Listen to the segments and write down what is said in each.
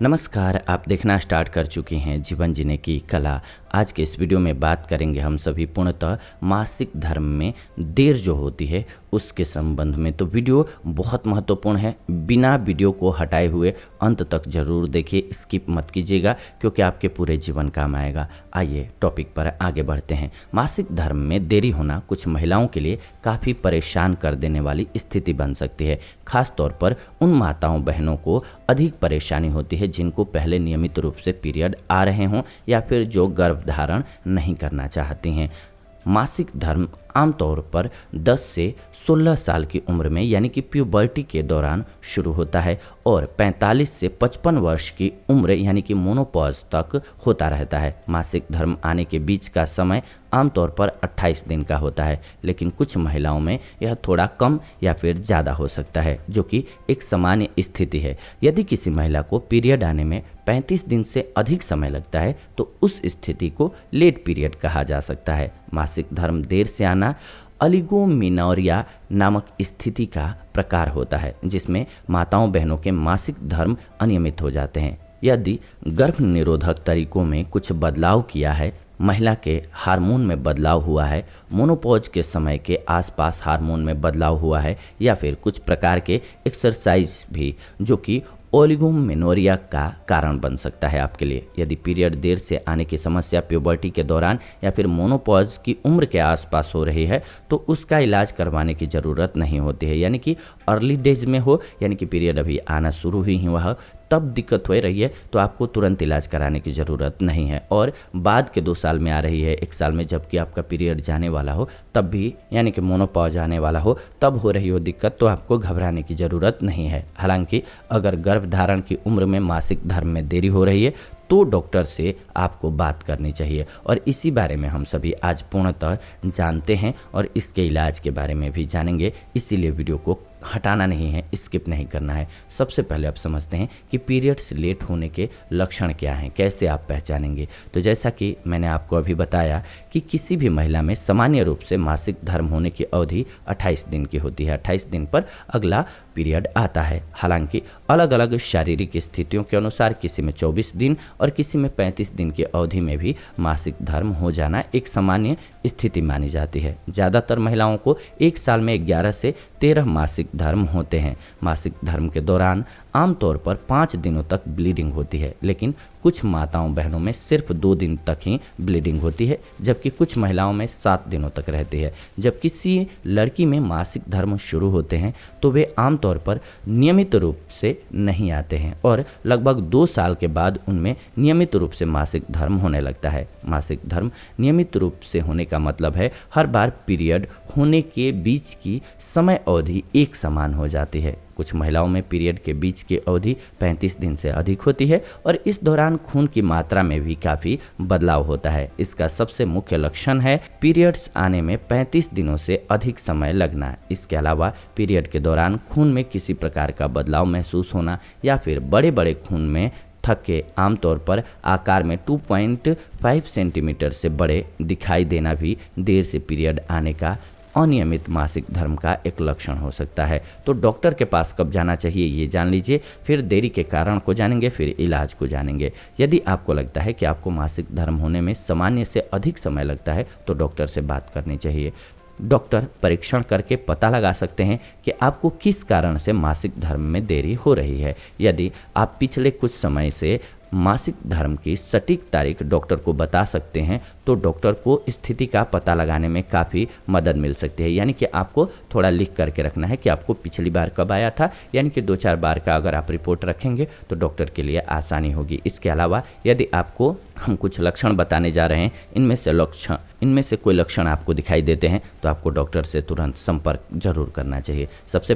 नमस्कार, आप देखना स्टार्ट कर चुके हैं जीवन जीने की कला। आज के इस वीडियो में बात करेंगे हम सभी पूर्णतः मासिक धर्म में देर जो होती है उसके संबंध में। तो वीडियो बहुत महत्वपूर्ण है, बिना वीडियो को हटाए हुए अंत तक जरूर देखिए, स्किप मत कीजिएगा क्योंकि आपके पूरे जीवन काम आएगा। आइए टॉपिक पर आगे बढ़ते हैं। मासिक धर्म में देरी होना कुछ महिलाओं के लिए काफ़ी परेशान कर देने वाली स्थिति बन सकती है। खास तौर पर उन माताओं बहनों को अधिक परेशानी होती है जिनको पहले नियमित रूप से पीरियड आ रहे हों या फिर जो गर्भधारण नहीं करना चाहती हैं। मासिक धर्म आमतौर पर 10 से 16 साल की उम्र में यानी कि प्यूबर्टी के दौरान शुरू होता है और 45 से 55 वर्ष की उम्र यानी कि मोनोपॉज तक होता रहता है। मासिक धर्म आने के बीच का समय आमतौर पर 28 दिन का होता है, लेकिन कुछ महिलाओं में यह थोड़ा कम या फिर ज़्यादा हो सकता है, जो कि एक सामान्य स्थिति है। यदि किसी महिला को पीरियड आने में 35 दिन से अधिक समय लगता है तो उस स्थिति को लेट पीरियड कहा जा सकता है। मासिक धर्म देर से आना ओलिगोमेनोरिया नामक स्थिति का प्रकार होता है, जिसमें माताओं बहनों के मासिक धर्म अनियमित हो जाते हैं। यदि गर्भ निरोधक तरीकों में कुछ बदलाव किया है, महिला के हार्मोन में बदलाव हुआ है, मोनोपॉज के समय के आसपास हार्मोन में बदलाव हुआ है या फिर कुछ प्रकार के एक्सरसाइज भी जो कि ओलिगोमेनोरिया का कारण बन सकता है आपके लिए। यदि पीरियड देर से आने की समस्या प्यूबर्टी के दौरान या फिर मोनोपॉज की उम्र के आसपास हो रही है तो उसका इलाज करवाने की ज़रूरत नहीं होती है। यानी कि अर्ली डेज में हो, यानी कि पीरियड अभी आना शुरू ही हुआ हो, तब दिक्कत हो रही है तो आपको तुरंत इलाज कराने की ज़रूरत नहीं है। और बाद के 2 साल में आ रही है, 1 साल में जबकि आपका पीरियड जाने वाला हो तब भी, यानी कि मोनोपॉज आने वाला हो तब हो रही हो दिक्कत, तो आपको घबराने की ज़रूरत नहीं है। हालांकि अगर गर्भधारण की उम्र में मासिक धर्म में देरी हो रही है तो डॉक्टर से आपको बात करनी चाहिए और इसी बारे में हम सभी आज पूर्णतः जानते हैं और इसके इलाज के बारे में भी जानेंगे। इसीलिए वीडियो को हटाना नहीं है, स्किप नहीं करना है। सबसे पहले आप समझते हैं कि पीरियड्स लेट होने के लक्षण क्या हैं, कैसे आप पहचानेंगे। तो जैसा कि मैंने आपको अभी बताया कि किसी भी महिला में सामान्य रूप से मासिक धर्म होने की अवधि 28 दिन की होती है। 28 दिन पर अगला पीरियड आता है। हालांकि अलग अलग शारीरिक स्थितियों के अनुसार किसी में 24 दिन और किसी में 35 दिन की अवधि में भी मासिक धर्म हो जाना एक सामान्य स्थिति मानी जाती है। ज़्यादातर महिलाओं को 1 साल में 11 से 13 मासिक धर्म होते हैं। मासिक धर्म के दौरान आमतौर पर 5 दिनों तक ब्लीडिंग होती है, लेकिन कुछ माताओं बहनों में सिर्फ 2 दिन तक ही ब्लीडिंग होती है, जबकि कुछ महिलाओं में 7 दिनों तक रहती है। जब किसी लड़की में मासिक धर्म शुरू होते हैं तो वे आमतौर पर नियमित रूप से नहीं आते हैं और लगभग 2 साल के बाद उनमें नियमित रूप से मासिक धर्म होने लगता है। मासिक धर्म नियमित रूप से होने का मतलब है हर बार पीरियड होने के बीच की समय अवधि एक समान हो जाती है। कुछ महिलाओं में पीरियड के बीच की अवधि 35 दिन से अधिक होती है और इस दौरान खून की मात्रा में भी काफ़ी बदलाव होता है। इसका सबसे मुख्य लक्षण है पीरियड्स आने में 35 दिनों से अधिक समय लगना। इसके अलावा पीरियड के दौरान खून में किसी प्रकार का बदलाव महसूस होना या फिर बड़े बड़े खून में थक्के आमतौर पर आकार में 2.5 सेंटीमीटर से बड़े दिखाई देना भी देर से पीरियड आने का अनियमित मासिक धर्म का एक लक्षण हो सकता है। तो डॉक्टर के पास कब जाना चाहिए ये जान लीजिए, फिर देरी के कारण को जानेंगे, फिर इलाज को जानेंगे। यदि आपको लगता है कि आपको मासिक धर्म होने में सामान्य से अधिक समय लगता है तो डॉक्टर से बात करनी चाहिए। डॉक्टर परीक्षण करके पता लगा सकते हैं कि आपको किस कारण से मासिक धर्म में देरी हो रही है। यदि आप पिछले कुछ समय से मासिक धर्म की सटीक तारीख डॉक्टर को बता सकते हैं तो डॉक्टर को स्थिति का पता लगाने में काफ़ी मदद मिल सकती है। यानी कि आपको थोड़ा लिख करके रखना है कि आपको पिछली बार कब आया था, यानी कि 2-4 बार का अगर आप रिपोर्ट रखेंगे तो डॉक्टर के लिए आसानी होगी। इसके अलावा यदि आपको हम कुछ लक्षण बताने जा रहे हैं, इनमें से कोई लक्षण आपको दिखाई देते हैं तो आपको डॉक्टर से तुरंत संपर्क जरूर करना चाहिए। सबसे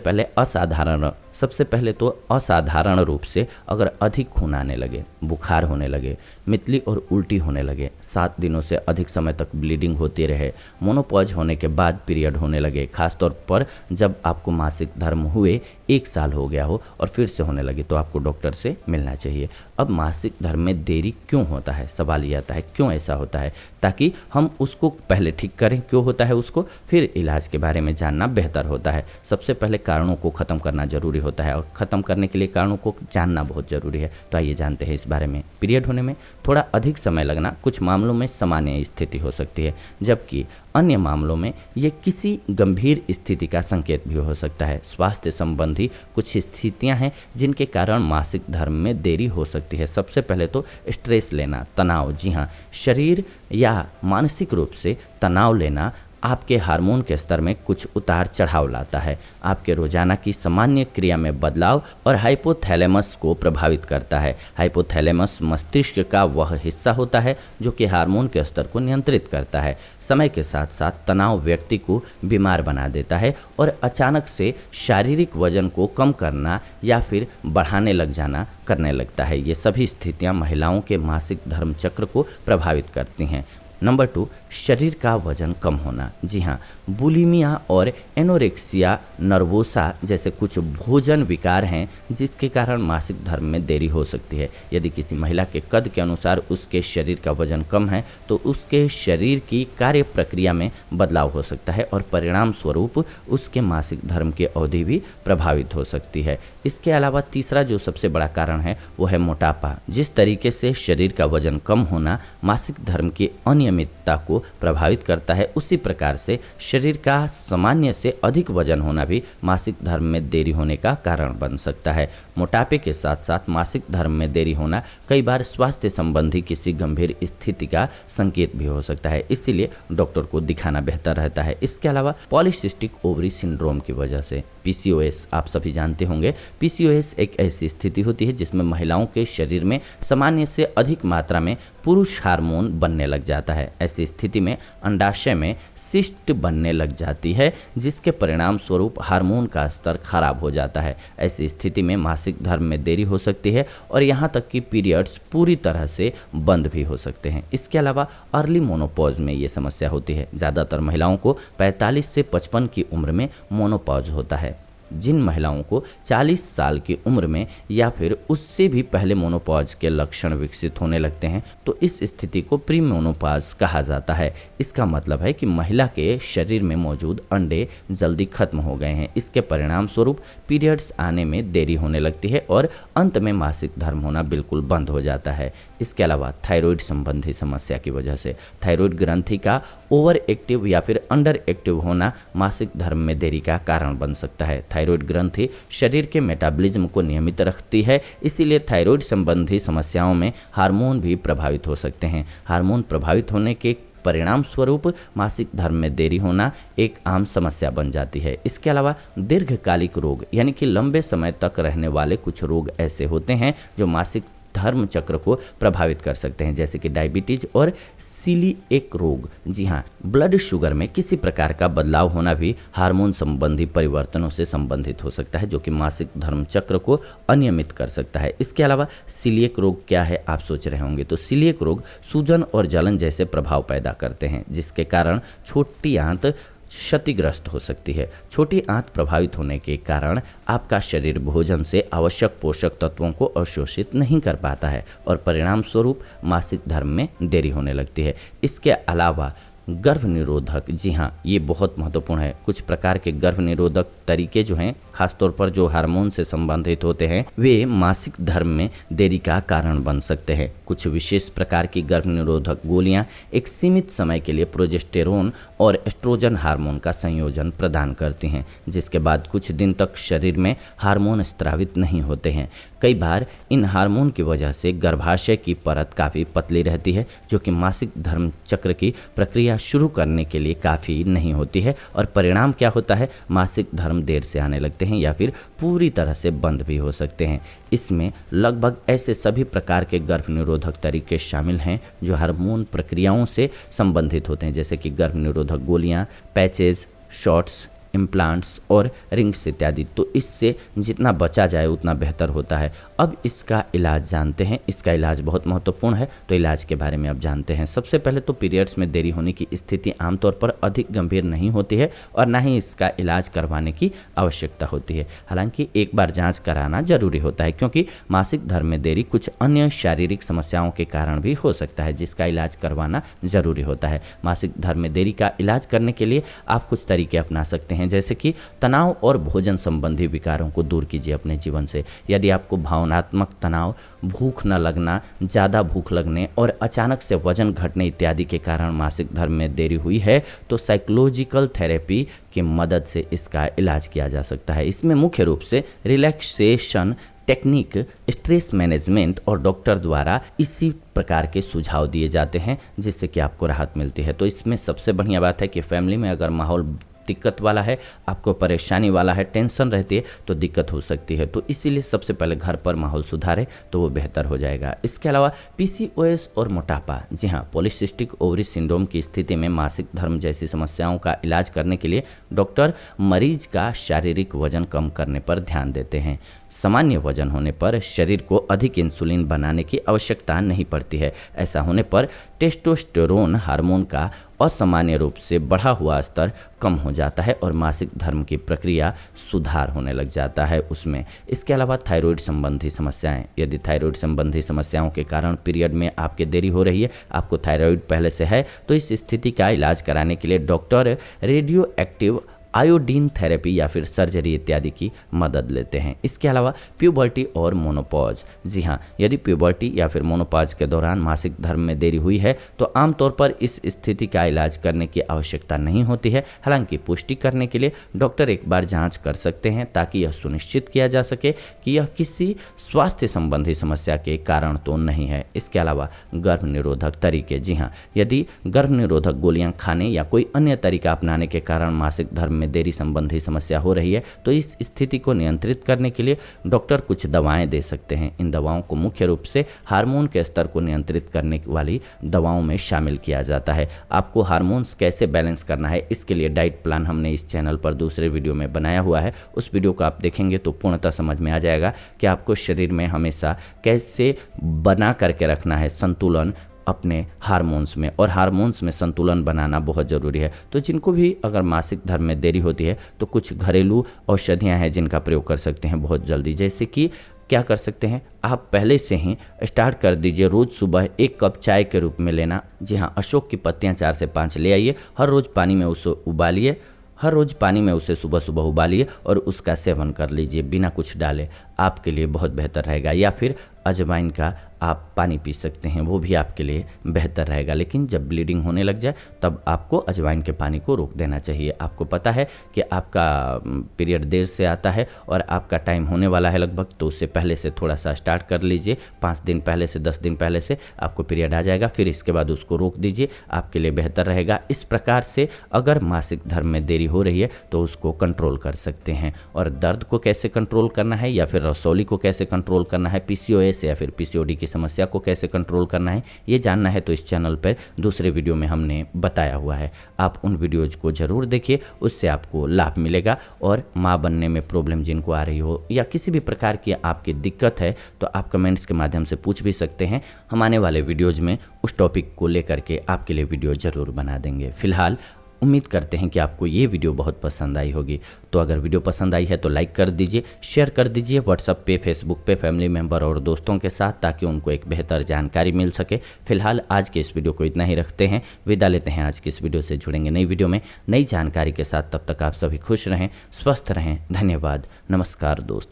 पहले तो असाधारण रूप से अगर अधिक खून आने लगे, बुखार होने लगे, मितली और उल्टी होने लगे, 7 दिनों से अधिक समय तक ब्लीडिंग होती रहे, मोनोपॉज होने के बाद पीरियड होने लगे, खासतौर पर जब आपको मासिक धर्म हुए 1 साल हो गया हो और फिर से होने लगे तो आपको डॉक्टर से मिलना चाहिए। अब मासिक धर्म में देरी क्यों होता है, सवाल ये आता है क्यों ऐसा होता है, ताकि हम उसको पहले ठीक करें क्यों होता है उसको, फिर इलाज के बारे में जानना बेहतर होता है। सबसे पहले कारणों को ख़त्म करना जरूरी होता है और ख़त्म करने के लिए कारणों को जानना बहुत ज़रूरी है। तो आइए जानते हैं इस बारे में। पीरियड होने में थोड़ा अधिक समय लगना कुछ मामलों में सामान्य स्थिति हो सकती है, जबकि अन्य मामलों में ये किसी गंभीर स्थिति का संकेत भी हो सकता है। स्वास्थ्य संबंधी कुछ स्थितियां हैं जिनके कारण मासिक धर्म में देरी हो सकती है। सबसे पहले तो स्ट्रेस लेना, तनाव। जी हाँ, शरीर या मानसिक रूप से तनाव लेना आपके हार्मोन के स्तर में कुछ उतार चढ़ाव लाता है, आपके रोजाना की सामान्य क्रिया में बदलाव और हाइपोथैलेमस को प्रभावित करता है। हाइपोथैलेमस मस्तिष्क का वह हिस्सा होता है जो कि हार्मोन के स्तर को नियंत्रित करता है। समय के साथ साथ तनाव व्यक्ति को बीमार बना देता है और अचानक से शारीरिक वजन को कम करना या फिर बढ़ाने लग जाना करने लगता है। ये सभी स्थितियाँ महिलाओं के मासिक धर्म चक्र को प्रभावित करती हैं। नंबर 2, शरीर का वजन कम होना। जी हाँ, बुलिमिया और एनोरेक्सिया नर्वोसा जैसे कुछ भोजन विकार हैं जिसके कारण मासिक धर्म में देरी हो सकती है। यदि किसी महिला के कद के अनुसार उसके शरीर का वजन कम है तो उसके शरीर की कार्य प्रक्रिया में बदलाव हो सकता है और परिणाम स्वरूप उसके मासिक धर्म की अवधि भी प्रभावित हो सकती है। इसके अलावा तीसरा जो सबसे बड़ा कारण है वो है मोटापा। जिस तरीके से शरीर का वजन कम होना मासिक धर्म की अनियमितता को प्रभावित करता है, उसी प्रकार से शरीर का सामान्य से अधिक वजन होना भी मासिक धर्म में देरी होने का कारण बन सकता है। मोटापे के साथ साथ मासिक धर्म में देरी होना कई बार स्वास्थ्य संबंधी किसी गंभीर स्थिति का संकेत भी हो सकता है, इसीलिए डॉक्टर को दिखाना बेहतर रहता है। इसके अलावा पॉलीसिस्टिक ओवरी सिंड्रोम की वजह से पीसीओएस, आप सभी जानते होंगे, पीसीओएस एक ऐसी स्थिति होती है जिसमें महिलाओं के शरीर में सामान्य से अधिक मात्रा में पुरुष हार्मोन बनने लग जाता है। ऐसी स्थिति में अंडाशय में सिस्ट बनने लग जाती है जिसके परिणाम स्वरूप हार्मोन का स्तर खराब हो जाता है। ऐसी स्थिति में मासिक धर्म में देरी हो सकती है और यहाँ तक कि पीरियड्स पूरी तरह से बंद भी हो सकते हैं। इसके अलावा अर्ली मोनोपॉज में ये समस्या होती है। ज़्यादातर महिलाओं को 45 से 55 की उम्र में मोनोपॉज होता है। जिन महिलाओं को 40 साल की उम्र में या फिर उससे भी पहले मोनोपॉज के लक्षण विकसित होने लगते हैं तो इस स्थिति को प्री मोनोपॉज कहा जाता है। इसका मतलब है कि महिला के शरीर में मौजूद अंडे जल्दी खत्म हो गए हैं। इसके परिणाम स्वरूप पीरियड्स आने में देरी होने लगती है और अंत में मासिक धर्म होना बिल्कुल बंद हो जाता है। इसके अलावा थायराइड संबंधी समस्या की वजह से थायराइड ग्रंथि का ओवर एक्टिव या फिर अंडर एक्टिव होना मासिक धर्म में देरी का कारण बन सकता है। थायराइड ग्रंथि शरीर के मेटाबॉलिज्म को नियमित रखती है, इसीलिए थायराइड संबंधी समस्याओं में हार्मोन भी प्रभावित हो सकते हैं। हार्मोन प्रभावित होने के परिणाम स्वरूप मासिक धर्म में देरी होना एक आम समस्या बन जाती है। इसके अलावा दीर्घकालिक रोग यानी कि लंबे समय तक रहने वाले कुछ रोग ऐसे होते हैं जो मासिक धर्म चक्र को प्रभावित कर सकते हैं, जैसे कि डायबिटीज और सीलिएक रोग। जी हाँ, ब्लड शुगर में किसी प्रकार का बदलाव होना भी हार्मोन संबंधी परिवर्तनों से संबंधित हो सकता है जो कि मासिक धर्म चक्र को अनियमित कर सकता है। इसके अलावा सीलिएक रोग क्या है आप सोच रहे होंगे, तो सीलिएक रोग सूजन और जलन जैसे प्रभाव पैदा करते हैं जिसके कारण छोटी आंत क्षतिग्रस्त हो सकती है। छोटी आंत प्रभावित होने के कारण आपका शरीर भोजन से आवश्यक पोषक तत्वों को अवशोषित नहीं कर पाता है और परिणाम स्वरूप मासिक धर्म में देरी होने लगती है। इसके अलावा गर्भ निरोधक, जी हाँ ये बहुत महत्वपूर्ण है। कुछ प्रकार के गर्भ निरोधक तरीके जो हैं खासतौर पर जो हार्मोन से संबंधित होते हैं वे मासिक धर्म में देरी का कारण बन सकते हैं। कुछ विशेष प्रकार की गर्भ निरोधक गोलियां एक सीमित समय के लिए प्रोजेस्टेरोन और एस्ट्रोजन हार्मोन का संयोजन प्रदान करती हैं जिसके बाद कुछ दिन तक शरीर में हार्मोन स्रावित नहीं होते हैं। कई बार इन हार्मोन की वजह से गर्भाशय की परत काफ़ी पतली रहती है जो कि मासिक धर्म चक्र की प्रक्रिया शुरू करने के लिए काफ़ी नहीं होती है और परिणाम क्या होता है, मासिक धर्म देर से आने लगते हैं या फिर पूरी तरह से बंद भी हो सकते हैं। इसमें लगभग ऐसे सभी प्रकार के गर्भ निरोधक तरीके शामिल हैं जो हार्मोन प्रक्रियाओं से संबंधित होते हैं, जैसे कि गर्भ निरोधक गोलियां, पैचेज, शॉट्स, इम्प्लांट्स और रिंग्स इत्यादि। तो इससे जितना बचा जाए उतना बेहतर होता है। अब इसका इलाज जानते हैं। इसका इलाज बहुत महत्वपूर्ण है, तो इलाज के बारे में अब जानते हैं। सबसे पहले तो पीरियड्स में देरी होने की स्थिति आमतौर पर अधिक गंभीर नहीं होती है और ना ही इसका इलाज करवाने की आवश्यकता होती है। हालांकि एक बार जांच कराना जरूरी होता है, क्योंकि मासिक धर्म में देरी कुछ अन्य शारीरिक समस्याओं के कारण भी हो सकता है, जिसका इलाज करवाना जरूरी होता है। मासिक धर्म में देरी का इलाज करने के लिए आप कुछ तरीके अपना सकते हैं, जैसे कि तनाव और भोजन संबंधी विकारों को दूर कीजिए अपने जीवन से। यदि आपको भावनात्मक तनाव, भूख न लगना, ज़्यादा भूख लगने और अचानक से वजन घटने इत्यादि के कारण मासिक धर्म में देरी हुई है, तो साइकोलॉजिकल थेरेपी की मदद से इसका इलाज किया जा सकता है। इसमें मुख्य रूप से रिलैक्सेशन टेक्निक, स्ट्रेस मैनेजमेंट और डॉक्टर द्वारा इसी प्रकार के सुझाव दिए जाते हैं, जिससे कि आपको राहत मिलती है। तो इसमें सबसे बढ़िया बात है कि फैमिली में अगर माहौल दिक्कत वाला है, आपको परेशानी वाला है, टेंशन रहती है, तो दिक्कत हो सकती है। तो इसीलिए सबसे पहले घर पर माहौल सुधारें तो वो बेहतर हो जाएगा। इसके अलावा पीसीओएस और मोटापा, जी हाँ, पॉलीसिस्टिक ओवरी सिंड्रोम की स्थिति में मासिक धर्म जैसी समस्याओं का इलाज करने के लिए डॉक्टर मरीज का शारीरिक वजन कम करने पर ध्यान देते हैं। सामान्य वजन होने पर शरीर को अधिक इंसुलिन बनाने की आवश्यकता नहीं पड़ती है। ऐसा होने पर टेस्टोस्टेरोन हार्मोन का असामान्य रूप से बढ़ा हुआ स्तर कम हो जाता है और मासिक धर्म की प्रक्रिया सुधार होने लग जाता है उसमें। इसके अलावा थायराइड संबंधी समस्याएं, यदि थायराइड संबंधी समस्याओं के कारण पीरियड में आपके देरी हो रही है, आपको थायराइड पहले से है, तो इस स्थिति का इलाज कराने के लिए doctor radio active iodine therapy या फिर सर्जरी इत्यादि की मदद लेते हैं। इसके अलावा प्यूबर्टी और मोनोपॉज, जी हाँ, यदि प्यूबर्टी या फिर मोनोपॉज के दौरान मासिक धर्म में देरी हुई है तो आमतौर पर इस स्थिति का इलाज करने की आवश्यकता नहीं होती है। हालांकि पुष्टि करने के लिए डॉक्टर एक बार जांच कर सकते हैं, ताकि यह सुनिश्चित किया जा सके कि यह किसी स्वास्थ्य संबंधी समस्या के कारण तो नहीं है। इसके अलावा गर्भ निरोधक तरीके, जी हाँ, यदि गर्भ निरोधक गोलियां खाने या कोई अन्य तरीका अपनाने के कारण मासिक धर्म देरी संबंधी समस्या हो रही है, तो इस स्थिति को नियंत्रित करने के लिए डॉक्टर कुछ दवाएं दे सकते हैं। इन दवाओं को मुख्य रूप से हार्मोन के स्तर को नियंत्रित करने वाली दवाओं में शामिल किया जाता है। आपको हार्मोन्स कैसे बैलेंस करना है, इसके लिए डाइट प्लान हमने इस चैनल पर दूसरे वीडियो में बनाया हुआ है। उस वीडियो को आप देखेंगे तो पूर्णतः समझ में आ जाएगा कि आपको शरीर में हमेशा कैसे बना करके रखना है संतुलन अपने हार्मोन्स में, और हार्मोन्स में संतुलन बनाना बहुत ज़रूरी है। तो जिनको भी अगर मासिक धर्म में देरी होती है, तो कुछ घरेलू औषधियाँ हैं जिनका प्रयोग कर सकते हैं बहुत जल्दी। जैसे कि क्या कर सकते हैं, आप पहले से ही स्टार्ट कर दीजिए रोज़ सुबह 1 कप चाय के रूप में लेना। जी हाँ, अशोक की पत्तियाँ 4 से 5 ले आइए, हर रोज़ पानी में उसे उबालिए, हर रोज़ पानी में उसे सुबह सुबह उबालिए और उसका सेवन कर लीजिए बिना कुछ डाले। आपके लिए बहुत बेहतर रहेगा। या फिर अजवाइन का आप पानी पी सकते हैं, वो भी आपके लिए बेहतर रहेगा। लेकिन जब ब्लीडिंग होने लग जाए तब आपको अजवाइन के पानी को रोक देना चाहिए। आपको पता है कि आपका पीरियड देर से आता है और आपका टाइम होने वाला है लगभग, तो उससे पहले से थोड़ा सा स्टार्ट कर लीजिए। 5 दिन पहले से 10 दिन पहले से आपको पीरियड आ जाएगा, फिर इसके बाद उसको रोक दीजिए, आपके लिए बेहतर रहेगा। इस प्रकार से अगर मासिक धर्म में देरी हो रही है तो उसको कंट्रोल कर सकते हैं। और दर्द को कैसे कंट्रोल करना है या फिर रसौली को कैसे कंट्रोल करना है, पीसीओएस या फिर पीसीओडी की समस्या को कैसे कंट्रोल करना है, ये जानना है तो इस चैनल पर दूसरे वीडियो में हमने बताया हुआ है। आप उन वीडियोज को जरूर देखिए, उससे आपको लाभ मिलेगा। और माँ बनने में प्रॉब्लम जिनको आ रही हो या किसी भी प्रकार की आपकी दिक्कत है, तो आप कमेंट्स के माध्यम से पूछ भी सकते हैं। हम आने वाले वीडियोज में उस टॉपिक को लेकर के आपके लिए वीडियो जरूर बना देंगे। फिलहाल उम्मीद करते हैं कि आपको ये वीडियो बहुत पसंद आई होगी। तो अगर वीडियो पसंद आई है तो लाइक कर दीजिए, शेयर कर दीजिए व्हाट्सएप पे, फेसबुक पे, फैमिली मेंबर और दोस्तों के साथ, ताकि उनको एक बेहतर जानकारी मिल सके। फिलहाल आज के इस वीडियो को इतना ही रखते हैं, विदा लेते हैं आज की इस वीडियो से। जुड़ेंगे नई वीडियो में नई जानकारी के साथ। तब तक आप सभी खुश रहें, स्वस्थ रहें। धन्यवाद, नमस्कार दोस्त।